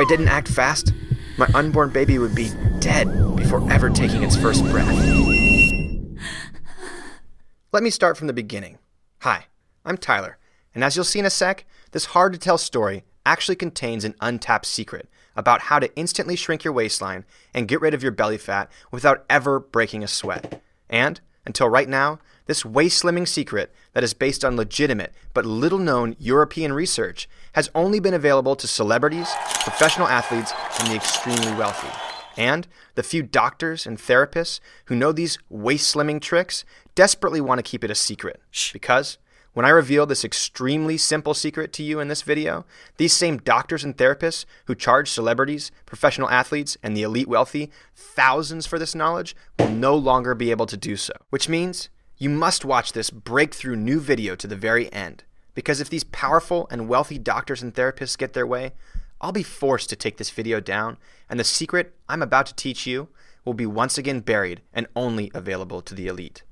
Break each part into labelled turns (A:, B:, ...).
A: I didn't act fast, my unborn baby would be dead before ever taking its first breath. Let me start from the beginning. Hi, I'm Tyler, and as you'll see in a sec, this hard-to-tell story actually contains an untapped secret about how to instantly shrink your waistline and get rid of your belly fat without ever breaking a sweat. And, until right now, this waist-slimming secret that is based on legitimate but little-known European research has only been available to celebrities, professional athletes, and the extremely wealthy. And the few doctors and therapists who know these waist-slimming tricks desperately want to keep it a secret. Because when I reveal this extremely simple secret to you in this video, these same doctors and therapists who charge celebrities, professional athletes, and the elite wealthy thousands for this knowledge will no longer be able to do so. Which means you must watch this breakthrough new video to the very end. Because if these powerful and wealthy doctors and therapists get their way, I'll be forced to take this video down, and the secret I'm about to teach you will be once again buried and only available to the elite.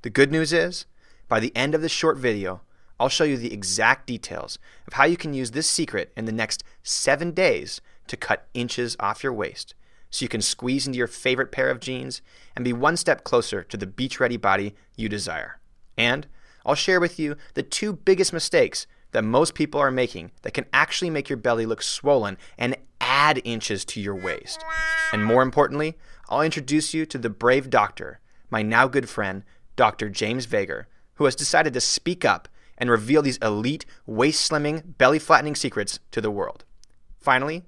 A: The good news is, by the end of this short video, I'll show you the exact details of how you can use this secret in the next 7 days to cut inches off your waist, so you can squeeze into your favorite pair of jeans and be one step closer to the beach-ready body you desire. And I'll share with you the 2 biggest mistakes that most people are making that can actually make your belly look swollen and add inches to your waist. And more importantly, I'll introduce you to the brave doctor, my now good friend, Dr. James Vager, who has decided to speak up and reveal these elite waist-slimming, belly-flattening secrets to the world. Finally,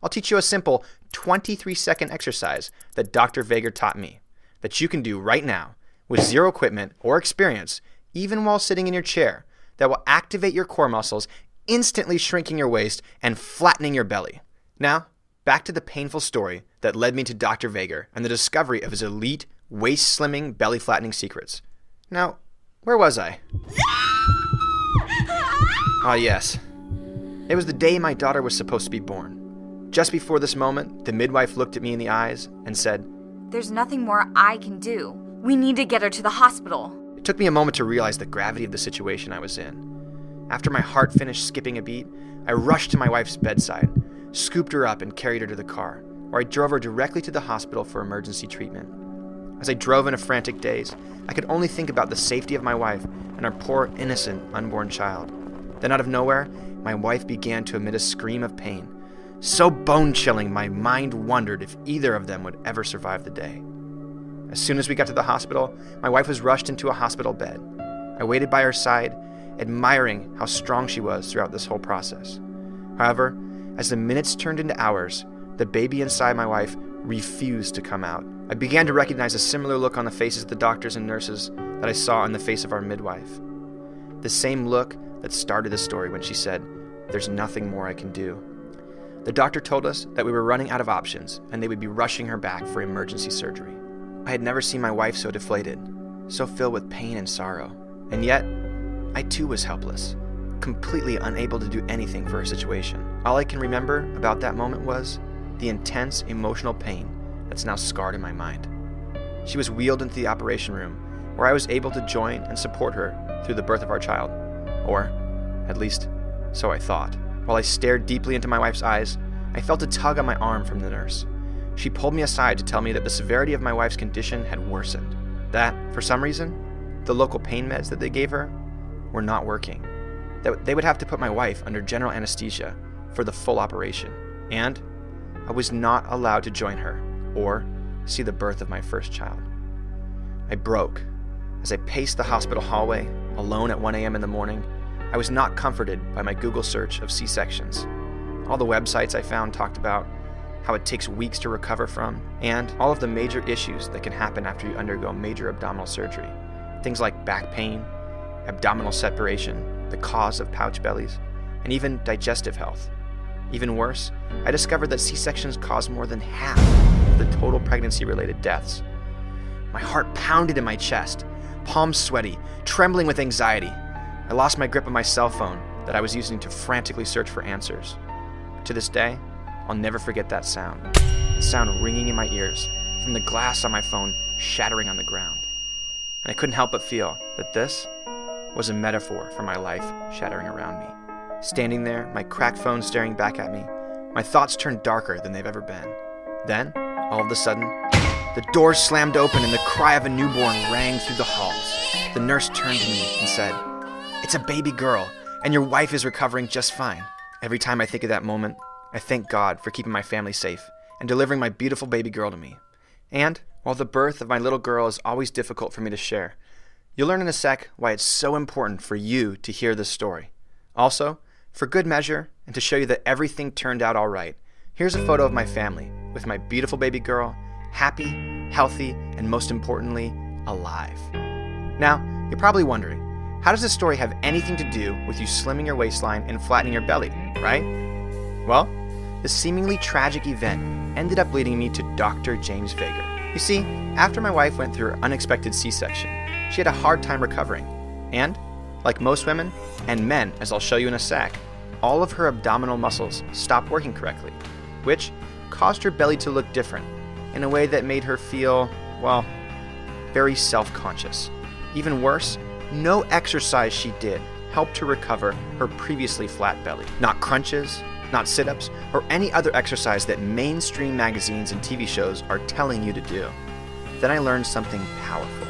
A: I'll teach you a simple 23-second exercise that Dr. Vager taught me that you can do right now with zero equipment or experience, even while sitting in your chair, that will activate your core muscles, instantly shrinking your waist and flattening your belly. Now, back to the painful story that led me to Dr. Vager and the discovery of his elite waist-slimming, belly-flattening secrets. Now, where was I? Ah, yes. It was the day my daughter was supposed to be born. Just before this moment, the midwife looked at me in the eyes and said,
B: "There's nothing more I can do. We need to get her to the hospital."
A: It took me a moment to realize the gravity of the situation I was in. After my heart finished skipping a beat, I rushed to my wife's bedside, scooped her up and carried her to the car, where I drove her directly to the hospital for emergency treatment. As I drove in a frantic daze, I could only think about the safety of my wife and our poor, innocent, unborn child. Then out of nowhere, my wife began to emit a scream of pain. So bone-chilling, my mind wondered if either of them would ever survive the day. As soon as we got to the hospital, my wife was rushed into a hospital bed. I waited by her side, admiring how strong she was throughout this whole process. However, as the minutes turned into hours, the baby inside my wife refused to come out. I began to recognize a similar look on the faces of the doctors and nurses that I saw on the face of our midwife. The same look that started the story when she said, "There's nothing more I can do." The doctor told us that we were running out of options and they would be rushing her back for emergency surgery. I had never seen my wife so deflated, so filled with pain and sorrow. And yet, I too was helpless, completely unable to do anything for her situation. All I can remember about that moment was the intense emotional pain that's now scarred in my mind. She was wheeled into the operation room, where I was able to join and support her through the birth of our child. Or, at least, so I thought. While I stared deeply into my wife's eyes, I felt a tug on my arm from the nurse. She pulled me aside to tell me that the severity of my wife's condition had worsened. That, for some reason, the local pain meds that they gave her were not working. That they would have to put my wife under general anesthesia for the full operation. And I was not allowed to join her or see the birth of my first child. I broke. As I paced the hospital hallway, alone at 1 a.m. in the morning, I was not comforted by my Google search of C-sections. All the websites I found talked about how it takes weeks to recover from, and all of the major issues that can happen after you undergo major abdominal surgery. Things like back pain, abdominal separation, the cause of pouch bellies, and even digestive health. Even worse, I discovered that C-sections cause more than half of the total pregnancy-related deaths. My heart pounded in my chest, palms sweaty, trembling with anxiety. I lost my grip on my cell phone that I was using to frantically search for answers. To this day, I'll never forget that sound. The sound ringing in my ears from the glass on my phone shattering on the ground. And I couldn't help but feel that this was a metaphor for my life shattering around me. Standing there, my cracked phone staring back at me, My thoughts turned darker than they've ever been. Then, all of a sudden, the door slammed open and the cry of a newborn rang through the halls. The nurse turned to me and said, "It's a baby girl, and your wife is recovering just fine." Every time I think of that moment, I thank God for keeping my family safe and delivering my beautiful baby girl to me. And while the birth of my little girl is always difficult for me to share, you'll learn in a sec why it's so important for you to hear this story. Also, for good measure, and to show you that everything turned out all right, here's a photo of my family with my beautiful baby girl, happy, healthy, and most importantly, alive. Now, you're probably wondering, how does this story have anything to do with you slimming your waistline and flattening your belly, right? Well, the seemingly tragic event ended up leading me to Dr. James Vager. You see, after my wife went through her unexpected C-section, she had a hard time recovering. And, like most women, and men, as I'll show you in a sec, all of her abdominal muscles stopped working correctly, which caused her belly to look different in a way that made her feel, well, very self-conscious. Even worse, no exercise she did helped her recover her previously flat belly. Not crunches, not sit-ups, or any other exercise that mainstream magazines and TV shows are telling you to do. Then I learned something powerful.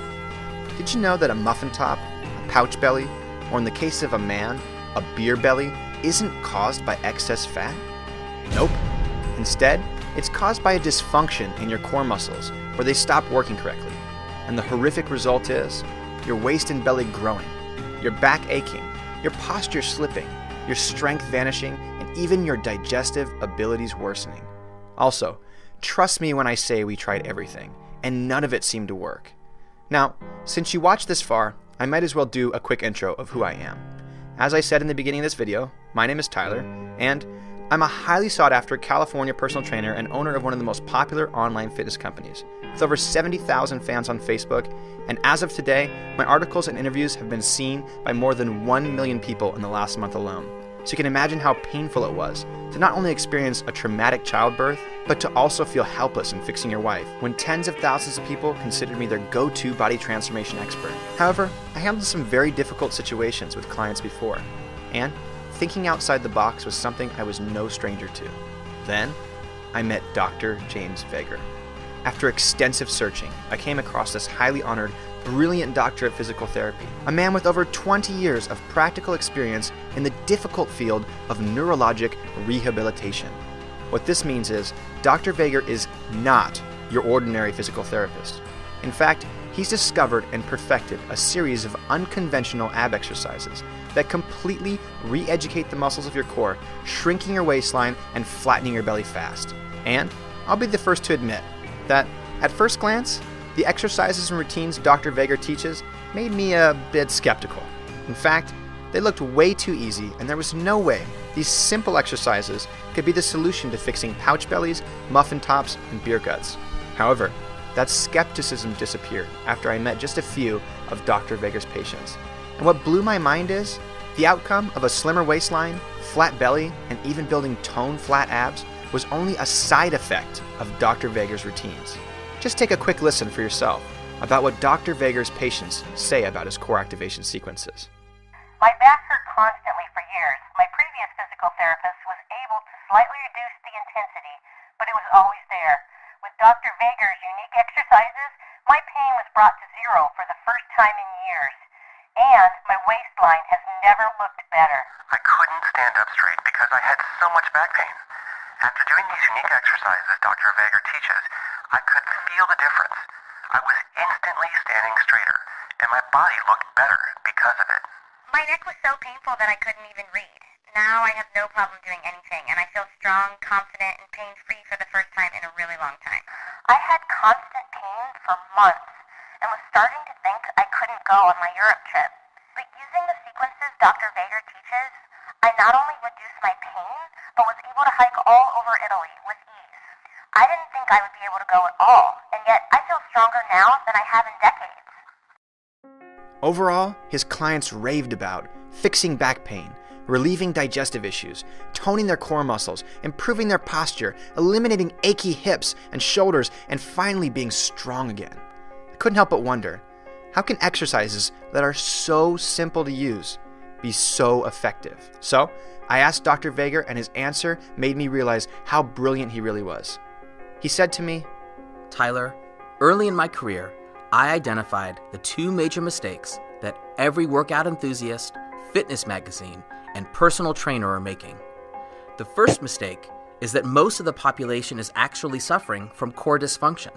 A: Did you know that a muffin top, a pouch belly, or in the case of a man, a beer belly, isn't caused by excess fat? Nope. Instead, it's caused by a dysfunction in your core muscles where they stop working correctly. And the horrific result is your waist and belly growing, your back aching, your posture slipping, your strength vanishing, and even your digestive abilities worsening. Also, trust me when I say we tried everything, and none of it seemed to work. Now, since you watched this far, I might as well do a quick intro of who I am. As I said in the beginning of this video, my name is Tyler, and I'm a highly sought-after California personal trainer and owner of one of the most popular online fitness companies, with over 70,000 fans on Facebook, and as of today, my articles and interviews have been seen by more than 1 million people in the last month alone. So you can imagine how painful it was to not only experience a traumatic childbirth, but to also feel helpless in fixing your wife, when tens of thousands of people considered me their go-to body transformation expert. However, I handled some very difficult situations with clients before, and thinking outside the box was something I was no stranger to. Then, I met Dr. James Vager. After extensive searching, I came across this highly honored, brilliant doctor of physical therapy, a man with over 20 years of practical experience in the difficult field of neurologic rehabilitation. What this means is, Dr. Vager is not your ordinary physical therapist. In fact, he's discovered and perfected a series of unconventional ab exercises that completely re-educate the muscles of your core, shrinking your waistline and flattening your belly fast. And I'll be the first to admit that, at first glance, the exercises and routines Dr. Vager teaches made me a bit skeptical. In fact, they looked way too easy, and there was no way these simple exercises could be the solution to fixing pouch bellies, muffin tops, and beer guts. However, that skepticism disappeared after I met just a few of Dr. Vager's patients. And what blew my mind is, the outcome of a slimmer waistline, flat belly, and even building toned flat abs was only a side effect of Dr. Vager's routines. Just take a quick listen for yourself about what Dr. Vager's patients say about his core activation sequences.
C: My back hurt constantly for years. My previous physical therapist was able to slightly reduce the intensity, but it was always there. With Dr. Vager's unique exercises, my pain was brought to zero for the first time in years. And my waistline has never looked better.
D: I couldn't stand up straight because I had so much back pain. After doing these unique exercises Dr. Vager teaches, I could feel the difference. I was instantly standing straighter, and my body looked better because of it.
C: My neck was so painful that I couldn't even read. Now I have no problem doing anything, and I feel strong, confident, and pain-free for the first time in a really long time. I had constant pain for months, and was starting to think I couldn't go on my Europe trip. But using the sequences Dr. Vager teaches, I not only reduced my pain, but was able to hike all over Italy with ease. I didn't think I would be able to go at all, and yet I feel stronger now than I have in decades.
A: Overall, his clients raved about fixing back pain, relieving digestive issues, toning their core muscles, improving their posture, eliminating achy hips and shoulders, and finally being strong again. I couldn't help but wonder, how can exercises that are so simple to use be so effective? So I asked Dr. Vager, and his answer made me realize how brilliant he really was. He said to me,
E: Tyler, early in my career, I identified the two major mistakes that every workout enthusiast, fitness magazine, and personal trainer are making. The first mistake is that most of the population is actually suffering from core dysfunction,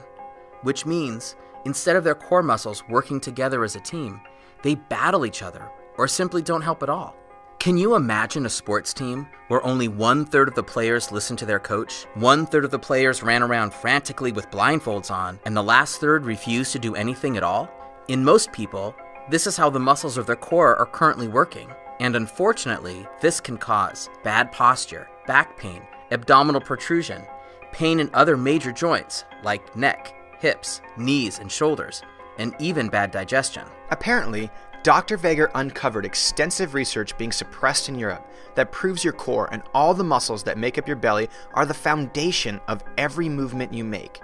E: which means instead of their core muscles working together as a team, they battle each other or simply don't help at all. Can you imagine a sports team where only 1/3 of the players listened to their coach, 1/3 of the players ran around frantically with blindfolds on, and the last third refused to do anything at all? In most people, this is how the muscles of their core are currently working, and unfortunately, this can cause bad posture, back pain, abdominal protrusion, pain in other major joints like neck, hips, knees, and shoulders, and even bad digestion.
A: Apparently, Dr. Vager uncovered extensive research being suppressed in Europe that proves your core and all the muscles that make up your belly are the foundation of every movement you make.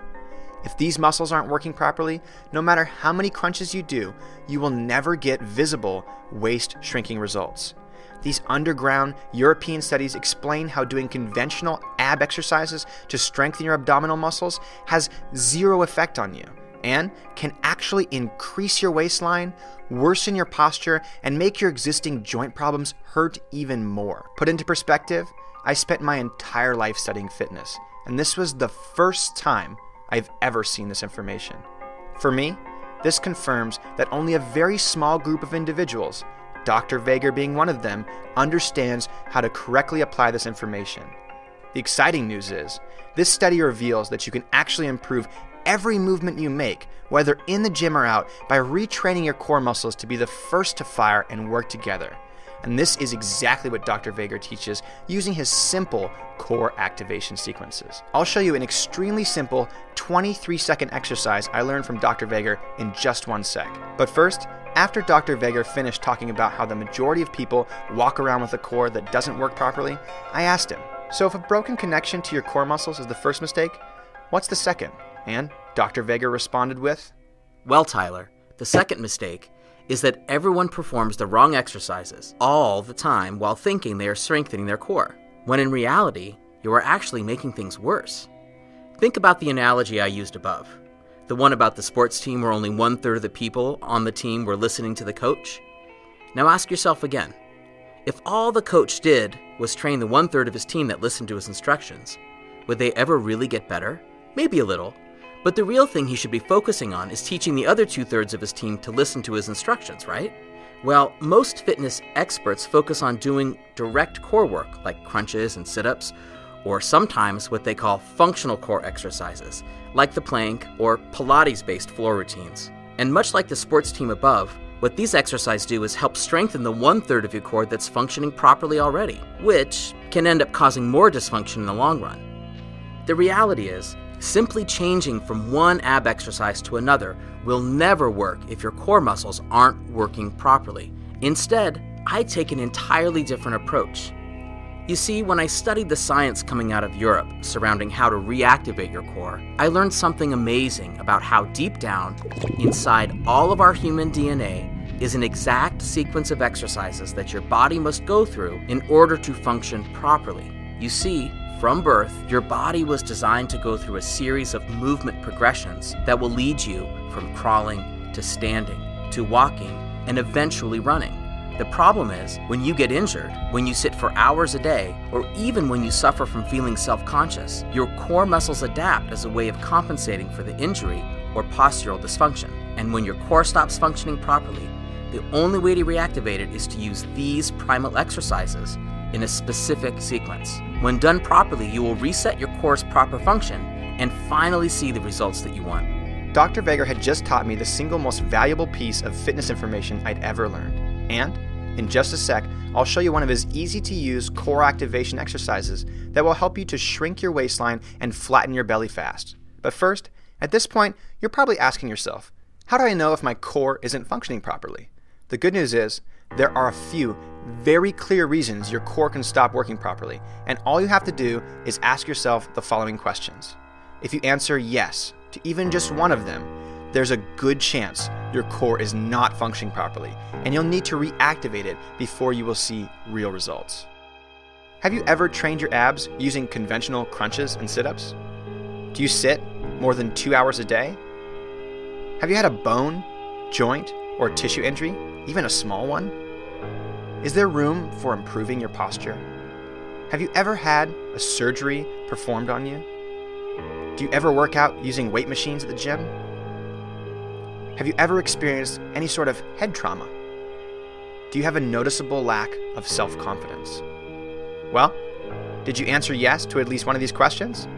A: If these muscles aren't working properly, no matter how many crunches you do, you will never get visible waist shrinking results. These underground European studies explain how doing conventional ab exercises to strengthen your abdominal muscles has zero effect on you and can actually increase your waistline, worsen your posture, and make your existing joint problems hurt even more. Put into perspective, I spent my entire life studying fitness, and this was the first time I've ever seen this information. For me, this confirms that only a very small group of individuals, Dr. Vager being one of them, understands how to correctly apply this information. The exciting news is, this study reveals that you can actually improve every movement you make, whether in the gym or out, by retraining your core muscles to be the first to fire and work together. And this is exactly what Dr. Vager teaches using his simple core activation sequences. I'll show you an extremely simple 23-second exercise I learned from Dr. Vager in just 1 sec. But first, after Dr. Vager finished talking about how the majority of people walk around with a core that doesn't work properly, I asked him, so if a broken connection to your core muscles is the first mistake, what's the second? And Dr. Vager responded with,
E: Well, Tyler, the second mistake is that everyone performs the wrong exercises all the time while thinking they are strengthening their core, when in reality, you are actually making things worse. Think about the analogy I used above, the one about the sports team where only 1/3 of the people on the team were listening to the coach. Now ask yourself again, if all the coach did was train the 1/3 of his team that listened to his instructions, would they ever really get better? Maybe a little. But the real thing he should be focusing on is teaching the other 2/3 of his team to listen to his instructions, right? Well, most fitness experts focus on doing direct core work, like crunches and sit-ups, or sometimes what they call functional core exercises, like the plank or Pilates-based floor routines. And much like the sports team above, what these exercises do is help strengthen the 1/3 of your core that's functioning properly already, which can end up causing more dysfunction in the long run. The reality is, simply changing from one ab exercise to another will never work if your core muscles aren't working properly. Instead, I take an entirely different approach. You see, when I studied the science coming out of Europe surrounding how to reactivate your core, I learned something amazing about how deep down, inside all of our human DNA, is an exact sequence of exercises that your body must go through in order to function properly. You see, from birth, your body was designed to go through a series of movement progressions that will lead you from crawling to standing to walking and eventually running. The problem is, when you get injured, when you sit for hours a day, or even when you suffer from feeling self-conscious, your core muscles adapt as a way of compensating for the injury or postural dysfunction. And when your core stops functioning properly, the only way to reactivate it is to use these primal exercises in a specific sequence. When done properly, you will reset your core's proper function and finally see the results that you want.
A: Dr. Vager had just taught me the single most valuable piece of fitness information I'd ever learned. And in just a sec, I'll show you one of his easy-to-use core activation exercises that will help you to shrink your waistline and flatten your belly fast. But first, at this point, you're probably asking yourself, how do I know if my core isn't functioning properly? The good news is, there are a few very clear reasons your core can stop working properly, and all you have to do is ask yourself the following questions. If you answer yes to even just one of them, there's a good chance your core is not functioning properly, and you'll need to reactivate it before you will see real results. Have you ever trained your abs using conventional crunches and sit-ups? Do you sit more than 2 hours a day? Have you had a bone, joint, or tissue injury, even a small one? Is there room for improving your posture? Have you ever had a surgery performed on you? Do you ever work out using weight machines at the gym? Have you ever experienced any sort of head trauma? Do you have a noticeable lack of self-confidence? Well, did you answer yes to at least one of these questions?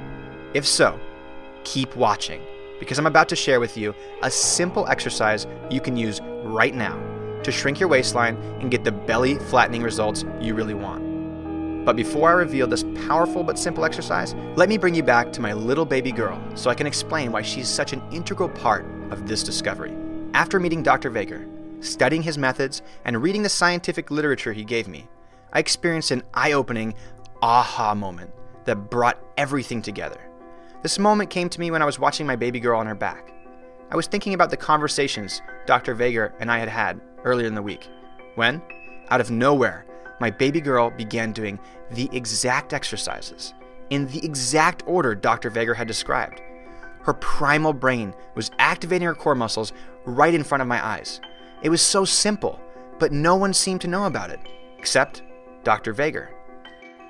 A: If so, keep watching, because I'm about to share with you a simple exercise you can use right now to shrink your waistline and get the belly flattening results you really want. But before I reveal this powerful but simple exercise, let me bring you back to my little baby girl so I can explain why she's such an integral part of this discovery. After meeting Dr. Vager, studying his methods, and reading the scientific literature he gave me, I experienced an eye-opening aha moment that brought everything together. This moment came to me when I was watching my baby girl on her back. I was thinking about the conversations Dr. Vager and I had had earlier in the week, when, out of nowhere, my baby girl began doing the exact exercises in the exact order Dr. Vager had described. Her primal brain was activating her core muscles right in front of my eyes. It was so simple, but no one seemed to know about it, except Dr. Vager.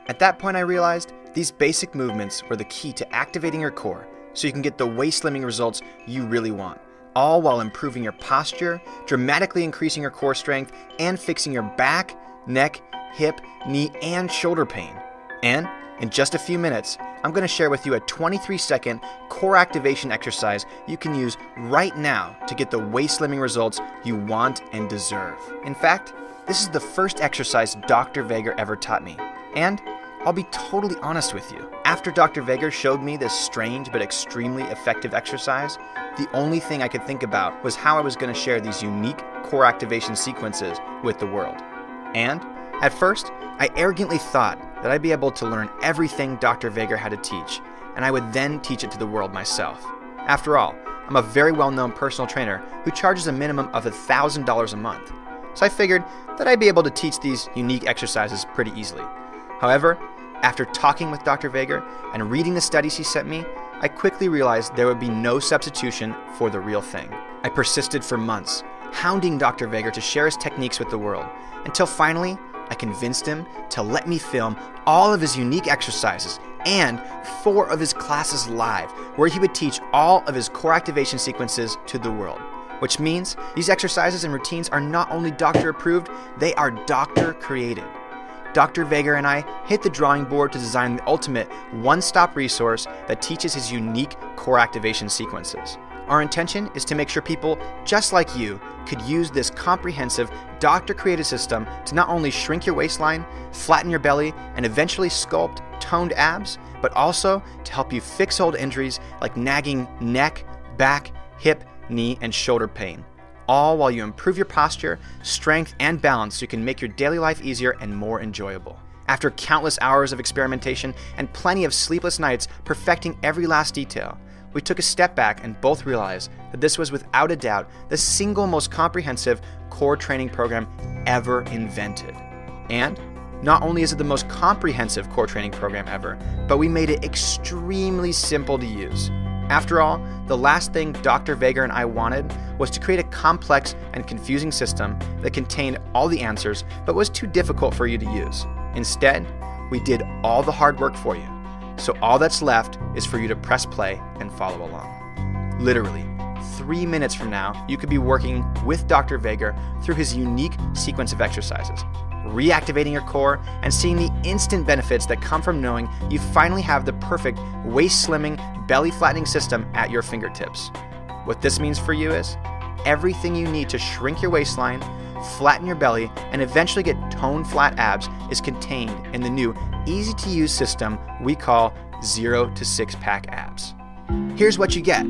A: At that point, I realized these basic movements were the key to activating your core so you can get the waist slimming results you really want, all while improving your posture, dramatically increasing your core strength, and fixing your back, neck, hip, knee, and shoulder pain. And in just a few minutes, I'm going to share with you a 23-second core activation exercise you can use right now to get the waist slimming results you want and deserve. In fact, this is the first exercise Dr. Vager ever taught me. And I'll be totally honest with you. After Dr. Vager showed me this strange but extremely effective exercise, the only thing I could think about was how I was going to share these unique core activation sequences with the world. And at first, I arrogantly thought that I'd be able to learn everything Dr. Vager had to teach, and I would then teach it to the world myself. After all, I'm a very well-known personal trainer who charges a minimum of $1,000 a month. So I figured that I'd be able to teach these unique exercises pretty easily. However, after talking with Dr. Vager and reading the studies he sent me, I quickly realized there would be no substitution for the real thing. I persisted for months, hounding Dr. Vager to share his techniques with the world, until finally, I convinced him to let me film all of his unique exercises and 4 of his classes live, where he would teach all of his core activation sequences to the world. Which means these exercises and routines are not only doctor approved, they are doctor created. Dr. Vager and I hit the drawing board to design the ultimate one-stop resource that teaches his unique core activation sequences. Our intention is to make sure people just like you could use this comprehensive doctor-created system to not only shrink your waistline, flatten your belly, and eventually sculpt toned abs, but also to help you fix old injuries like nagging neck, back, hip, knee, and shoulder pain, all while you improve your posture, strength, and balance so you can make your daily life easier and more enjoyable. After countless hours of experimentation and plenty of sleepless nights perfecting every last detail, we took a step back and both realized that this was without a doubt the single most comprehensive core training program ever invented. And not only is it the most comprehensive core training program ever, but we made it extremely simple to use. After all, the last thing Dr. Vager and I wanted was to create a complex and confusing system that contained all the answers but was too difficult for you to use. Instead, we did all the hard work for you. So all that's left is for you to press play and follow along. Literally, 3 minutes from now, you could be working with Dr. Vager through his unique sequence of exercises, reactivating your core and seeing the instant benefits that come from knowing you finally have the perfect waist slimming, belly flattening system at your fingertips. What this means for you is everything you need to shrink your waistline, flatten your belly, and eventually get toned flat abs is contained in the new easy-to-use system we call 0 to 6-pack abs. Here's what you get: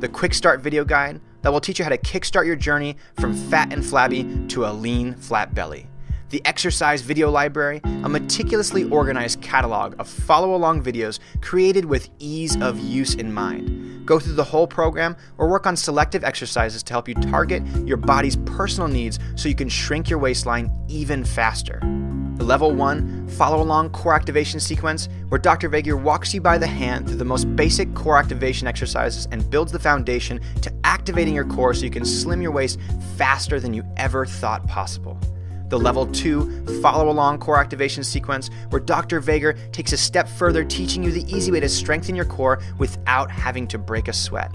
A: the quick start video guide that will teach you how to kickstart your journey from fat and flabby to a lean, flat belly. The exercise video library, a meticulously organized catalog of follow-along videos created with ease of use in mind. go through the whole program, or work on selective exercises to help you target your body's personal needs so you can shrink your waistline even faster. The Level 1 follow-along core activation sequence, where Dr. Vager walks you by the hand through the most basic core activation exercises and builds the foundation to activating your core so you can slim your waist faster than you ever thought possible. The Level 2 follow-along core activation sequence, where Dr. Vager takes a step further, teaching you the easy way to strengthen your core without having to break a sweat.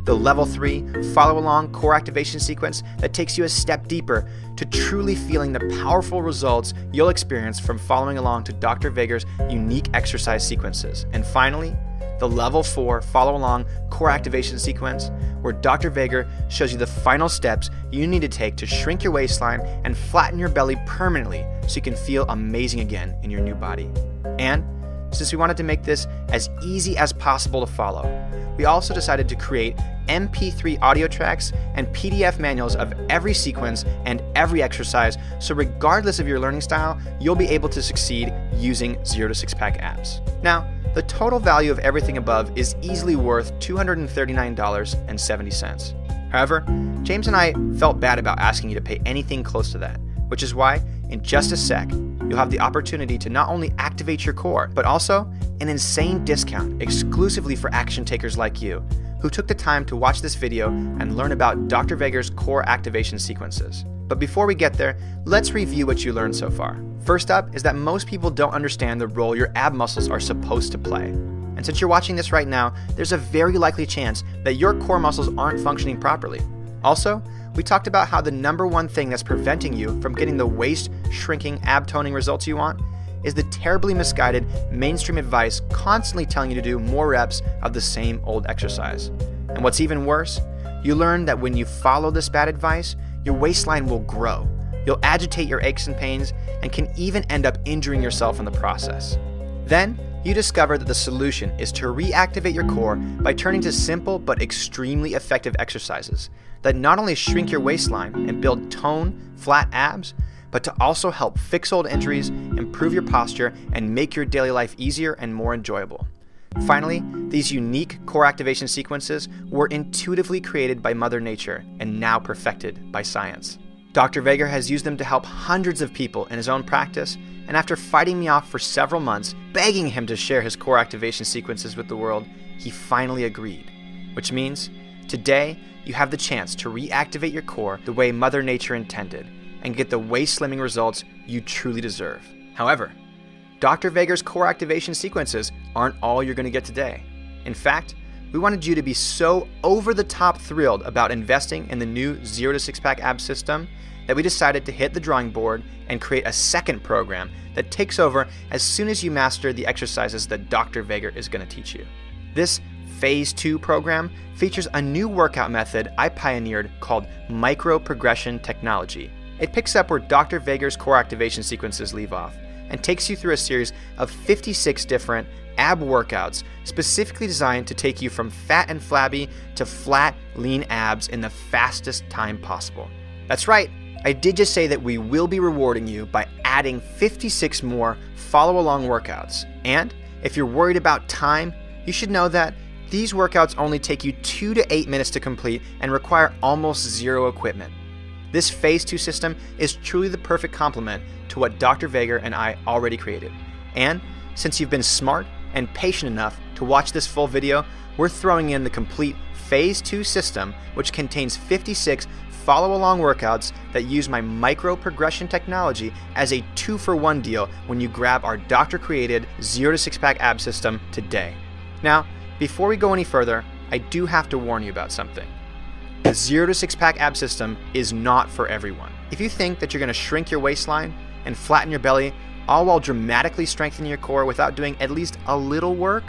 A: The Level 3 follow-along core activation sequence that takes you a step deeper to truly feeling the powerful results you'll experience from following along to Dr. Vager's unique exercise sequences. And finally, the Level 4 follow-along core activation sequence, where Dr. Vager shows you the final steps you need to take to shrink your waistline and flatten your belly permanently so you can feel amazing again in your new body. And since we wanted to make this as easy as possible to follow, we also decided to create MP3 audio tracks and PDF manuals of every sequence and every exercise, so regardless of your learning style, you'll be able to succeed using 0 to 6 pack abs. Now, the total value of everything above is easily worth $239.70. However, James and I felt bad about asking you to pay anything close to that, which is why, in just a sec, you'll have the opportunity to not only activate your core, but also an insane discount exclusively for action takers like you, who took the time to watch this video and learn about Dr. Vager's core activation sequences. But before we get there, let's review what you learned so far. First up is that most people don't understand the role your ab muscles are supposed to play. And since you're watching this right now, there's a very likely chance that your core muscles aren't functioning properly. Also, we talked about how the number one thing that's preventing you from getting the waist shrinking, ab toning results you want is the terribly misguided mainstream advice constantly telling you to do more reps of the same old exercise. And what's even worse, you learn that when you follow this bad advice, your waistline will grow. You'll agitate your aches and pains and can even end up injuring yourself in the process. Then, you discover that the solution is to reactivate your core by turning to simple but extremely effective exercises that not only shrink your waistline and build toned, flat abs, but to also help fix old injuries, improve your posture, and make your daily life easier and more enjoyable. Finally, these unique core activation sequences were intuitively created by Mother Nature and now perfected by science. Dr. Vager has used them to help hundreds of people in his own practice, and after fighting me off for several months, begging him to share his core activation sequences with the world, he finally agreed. Which means, today, you have the chance to reactivate your core the way Mother Nature intended, and get the waist slimming results you truly deserve. However, Dr. Vager's core activation sequences aren't all you're going to get today. In fact, we wanted you to be so over-the-top thrilled about investing in the new 0 to 6 pack ab system that we decided to hit the drawing board and create a second program that takes over as soon as you master the exercises that Dr. Vager is going to teach you. This Phase 2 program features a new workout method I pioneered called micro-progression technology. It picks up where Dr. Vager's core activation sequences leave off and takes you through a series of 56 different ab workouts specifically designed to take you from fat and flabby to flat, lean abs in the fastest time possible. That's right, I did just say that we will be rewarding you by adding 56 more follow-along workouts. And if you're worried about time, you should know that these workouts only take you 2 to 8 minutes to complete and require almost zero equipment. This Phase 2 system is truly the perfect complement to what Dr. Vager and I already created. And since you've been smart and patient enough to watch this full video, we're throwing in the complete Phase 2 system, which contains 56 follow-along workouts that use my micro-progression technology as a 2-for-1 deal when you grab our doctor-created 0 to 6 pack ab system today. Now, before we go any further, I do have to warn you about something. The 0 to 6 pack ab system is not for everyone. If you think that you're going to shrink your waistline and flatten your belly, all while dramatically strengthening your core without doing at least a little work,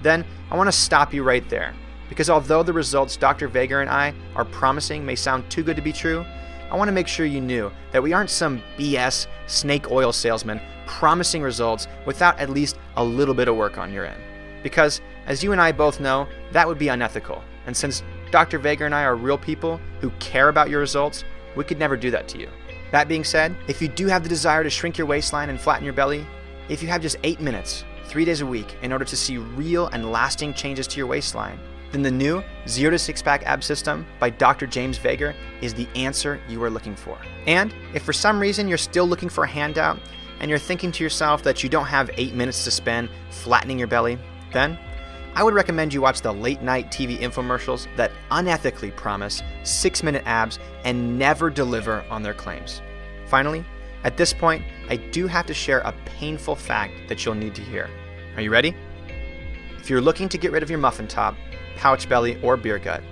A: then I want to stop you right there. Because although the results Dr. Vager and I are promising may sound too good to be true, I want to make sure you knew that we aren't some BS snake oil salesman promising results without at least a little bit of work on your end. Because, as you and I both know, that would be unethical. And since Dr. Vager and I are real people who care about your results, we could never do that to you. That being said, if you do have the desire to shrink your waistline and flatten your belly, if you have just 8 minutes, 3 days a week, in order to see real and lasting changes to your waistline, then the new 0 to 6-pack ab system by Dr. James Vager is the answer you are looking for. And if for some reason you're still looking for a handout and you're thinking to yourself that you don't have 8 minutes to spend flattening your belly, then I would recommend you watch the late night TV infomercials that unethically promise 6-minute abs and never deliver on their claims. Finally, at this point, I do have to share a painful fact that you'll need to hear. Are you ready? If you're looking to get rid of your muffin top, pouch belly, or beer gut,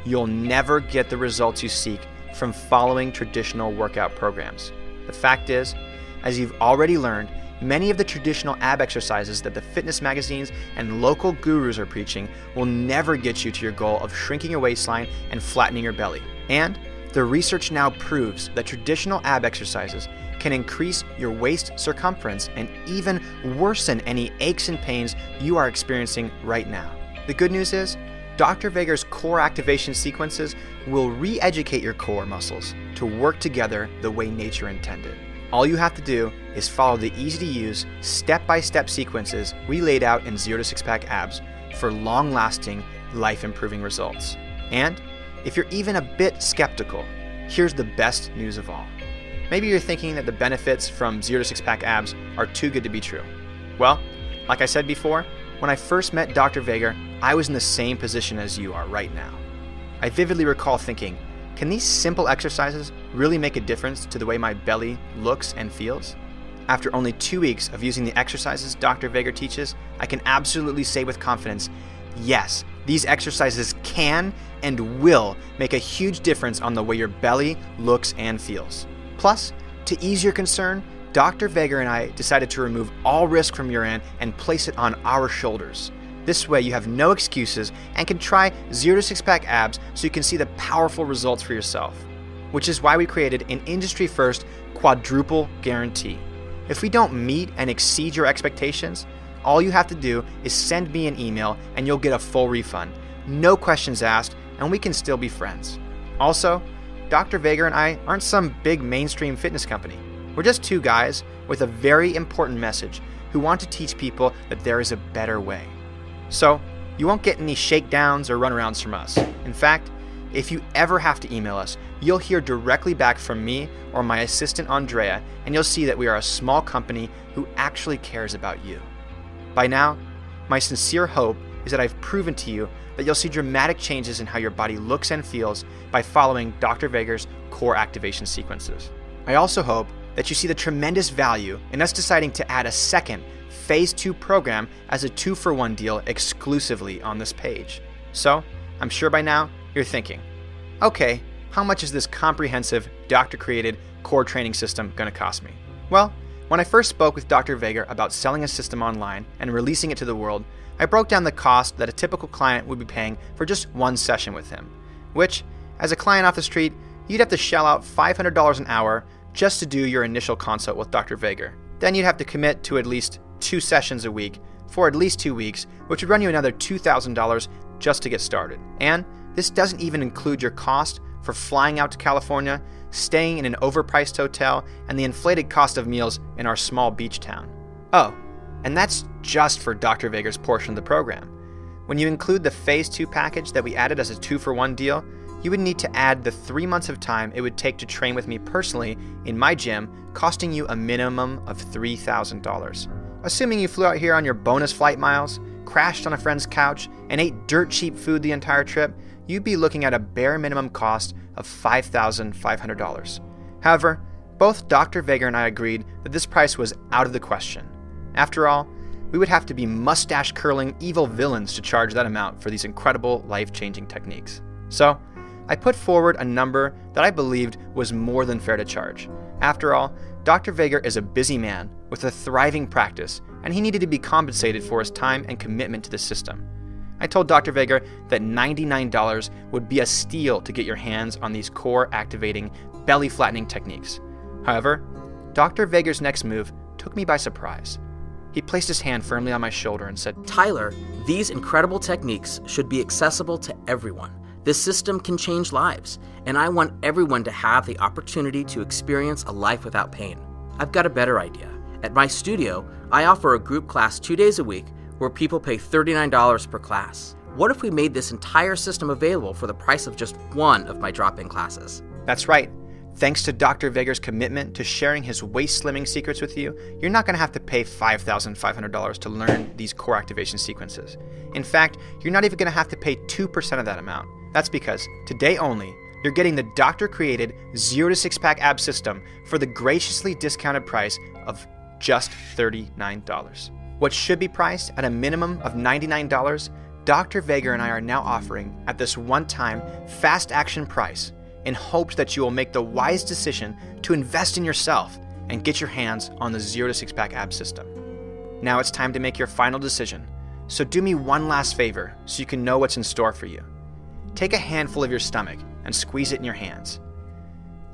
A: you'll never get the results you seek from following traditional workout programs. The fact is, as you've already learned, many of the traditional ab exercises that the fitness magazines and local gurus are preaching will never get you to your goal of shrinking your waistline and flattening your belly. And the research now proves that traditional ab exercises can increase your waist circumference and even worsen any aches and pains you are experiencing right now. The good news is, Dr. Vager's core activation sequences will re-educate your core muscles to work together the way nature intended. All you have to do is follow the easy-to-use, step-by-step sequences we laid out in 0 to 6-pack abs for long-lasting, life-improving results. And if you're even a bit skeptical, here's the best news of all. Maybe you're thinking that the benefits from 0 to 6-pack abs are too good to be true. Well, like I said before, when I first met Dr. Vager, I was in the same position as you are right now. I vividly recall thinking, can these simple exercises really make a difference to the way my belly looks and feels? After only 2 weeks of using the exercises Dr. Vager teaches, I can absolutely say with confidence, yes, these exercises can and will make a huge difference on the way your belly looks and feels. Plus, to ease your concern, Dr. Vager and I decided to remove all risk from your end and place it on our shoulders. This way you have no excuses and can try 0 to 6-pack abs so you can see the powerful results for yourself. Which is why we created an industry-first quadruple guarantee. If we don't meet and exceed your expectations, all you have to do is send me an email and you'll get a full refund. No questions asked, and we can still be friends. Also, Dr. Vager and I aren't some big mainstream fitness company. We're just two guys with a very important message who want to teach people that there is a better way. So, you won't get any shakedowns or runarounds from us. In fact, if you ever have to email us, you'll hear directly back from me or my assistant Andrea, and you'll see that we are a small company who actually cares about you. By now, my sincere hope is that I've proven to you that you'll see dramatic changes in how your body looks and feels by following Dr. Vager's core activation sequences. I also hope that you see the tremendous value in us deciding to add a second Phase 2 program as a 2-for-1 deal exclusively on this page. So, I'm sure by now you're thinking, okay, how much is this comprehensive, doctor-created core training system going to cost me? Well, when I first spoke with Dr. Vager about selling a system online and releasing it to the world, I broke down the cost that a typical client would be paying for just one session with him, which, as a client off the street, you'd have to shell out $500 an hour just to do your initial consult with Dr. Vager. Then you'd have to commit to at least 2 sessions a week for at least 2 weeks, which would run you another $2,000 just to get started. And this doesn't even include your cost for flying out to California, staying in an overpriced hotel, and the inflated cost of meals in our small beach town. Oh, and that's just for Dr. Vager's portion of the program. When you include the Phase 2 package that we added as a 2-for-1 deal, you would need to add the 3 months of time it would take to train with me personally in my gym, costing you a minimum of $3,000. Assuming you flew out here on your bonus flight miles, crashed on a friend's couch, and ate dirt cheap food the entire trip, you'd be looking at a bare minimum cost of $5,500. However, both Dr. Vager and I agreed that this price was out of the question. After all, we would have to be mustache-curling evil villains to charge that amount for these incredible life-changing techniques. So, I put forward a number that I believed was more than fair to charge. After all, Dr. Vager is a busy man with a thriving practice, and he needed to be compensated for his time and commitment to the system. I told Dr. Vager that $99 would be a steal to get your hands on these core activating, belly flattening techniques. However, Dr. Vager's next move took me by surprise. He placed his hand firmly on my shoulder and said,
E: Tyler, these incredible techniques should be accessible to everyone. This system can change lives, and I want everyone to have the opportunity to experience a life without pain. I've got a better idea. At my studio, I offer a group class 2 days a week where people pay $39 per class. What if we made this entire system available for the price of just one of my drop-in classes?
A: That's right. Thanks to Dr. Vager's commitment to sharing his waist slimming secrets with you, you're not going to have to pay $5,500 to learn these core activation sequences. In fact, you're not even going to have to pay 2% of that amount. That's because, today only, you're getting the doctor-created 0 to 6-pack ab system for the graciously discounted price of just $39. What should be priced at a minimum of $99, Dr. Vager and I are now offering at this one-time, fast-action price in hopes that you will make the wise decision to invest in yourself and get your hands on the 0 to 6-pack ab system. Now it's time to make your final decision, so do me one last favor so you can know what's in store for you. Take a handful of your stomach and squeeze it in your hands.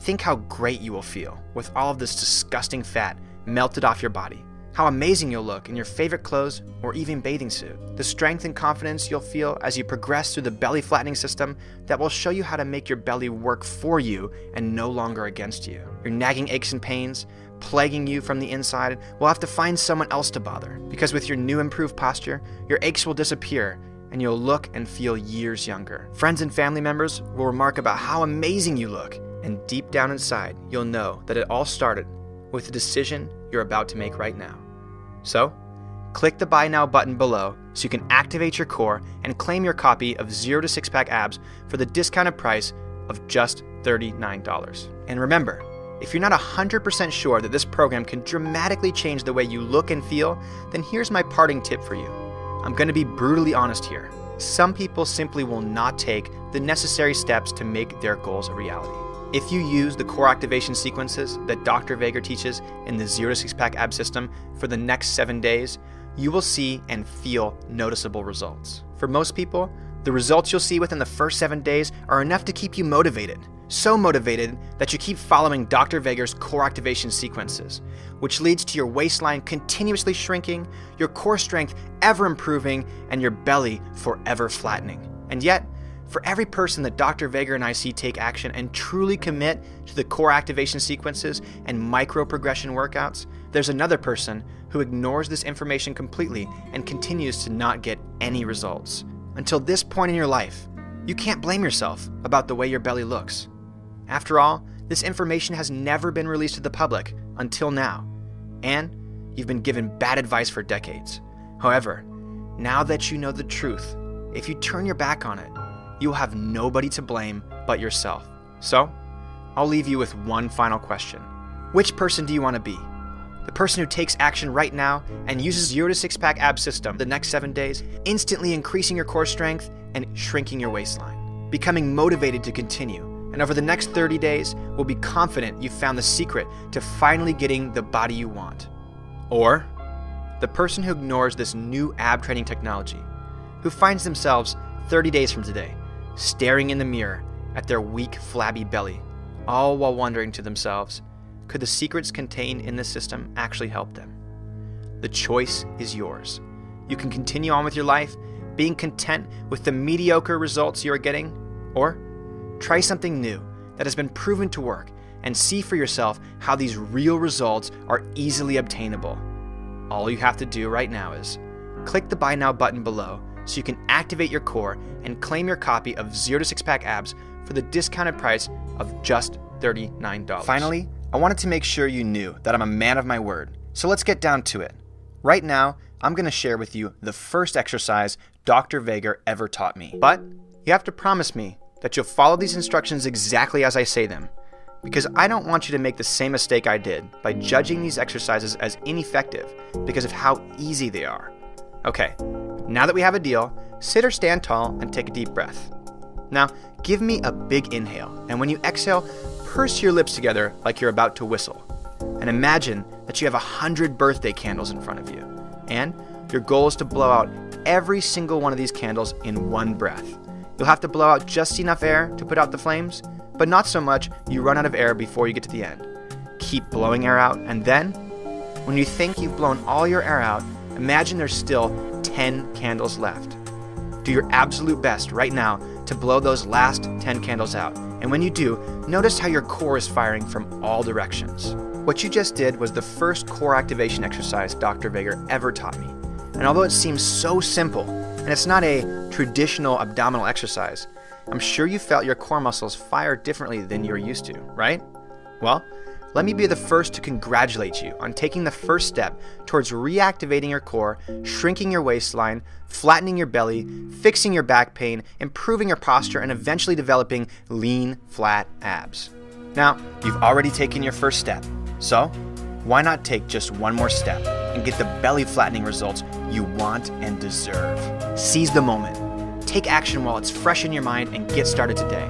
A: Think how great you will feel with all of this disgusting fat melted off your body. How amazing you'll look in your favorite clothes or even bathing suit. The strength and confidence you'll feel as you progress through the belly flattening system that will show you how to make your belly work for you and no longer against you. Your nagging aches and pains, plaguing you from the inside, will have to find someone else to bother, because with your new improved posture, your aches will disappear and you'll look and feel years younger. Friends and family members will remark about how amazing you look, and deep down inside, you'll know that it all started with the decision you're about to make right now. So, click the Buy Now button below so you can activate your core and claim your copy of 0 to 6-pack abs for the discounted price of just $39. And remember, if you're not 100% sure that this program can dramatically change the way you look and feel, then here's my parting tip for you. I'm going to be brutally honest here. Some people simply will not take the necessary steps to make their goals a reality. If you use the core activation sequences that Dr. Vager teaches in the 0 to 6-pack ab system for the next 7 days, you will see and feel noticeable results. For most people, the results you'll see within the first 7 days are enough to keep you motivated. So motivated that you keep following Dr. Vager's core activation sequences, which leads to your waistline continuously shrinking, your core strength ever improving, and your belly forever flattening. And yet, for every person that Dr. Vager and I see take action and truly commit to the core activation sequences and micro-progression workouts, there's another person who ignores this information completely and continues to not get any results. Until this point in your life, you can't blame yourself about the way your belly looks. After all, this information has never been released to the public until now, and you've been given bad advice for decades. However, now that you know the truth, if you turn your back on it, you will have nobody to blame but yourself. So, I'll leave you with one final question. Which person do you want to be? The person who takes action right now and uses 0 to 6-pack ab system the next 7 days, instantly increasing your core strength and shrinking your waistline, becoming motivated to continue, and over the next 30 days will be confident you found the secret to finally getting the body you want? Or the person who ignores this new ab training technology, who finds themselves 30 days from today staring in the mirror at their weak, flabby belly, all while wondering to themselves, could the secrets contained in this system actually help them? The choice is yours. You can continue on with your life, being content with the mediocre results you are getting, or try something new that has been proven to work and see for yourself how these real results are easily obtainable. All you have to do right now is click the Buy Now button below so you can activate your core and claim your copy of 0 to 6-pack abs for the discounted price of just $39. Finally, I wanted to make sure you knew that I'm a man of my word, so let's get down to it. Right now, I'm going to share with you the first exercise Dr. Vager ever taught me. But you have to promise me that you'll follow these instructions exactly as I say them, because I don't want you to make the same mistake I did by judging these exercises as ineffective because of how easy they are. Okay, now that we have a deal, sit or stand tall and take a deep breath. Now, give me a big inhale, and when you exhale, purse your lips together like you're about to whistle. And imagine that you have 100 birthday candles in front of you, and your goal is to blow out every single one of these candles in one breath. You'll have to blow out just enough air to put out the flames, but not so much you run out of air before you get to the end. Keep blowing air out, and then, when you think you've blown all your air out, imagine there's still 10 candles left. Do your absolute best right now to blow those last 10 candles out. And when you do, notice how your core is firing from all directions. What you just did was the first core activation exercise Dr. Vager ever taught me. And although it seems so simple, And it's not a traditional abdominal exercise. I'm sure you felt your core muscles fire differently than you're used to, right? Well, let me be the first to congratulate you on taking the first step towards reactivating your core, shrinking your waistline, flattening your belly, fixing your back pain, improving your posture, and eventually developing lean, flat abs. Now, you've already taken your first step, so why not take just one more step and get the belly flattening results you want and deserve? Seize the moment. Take action while it's fresh in your mind and get started today.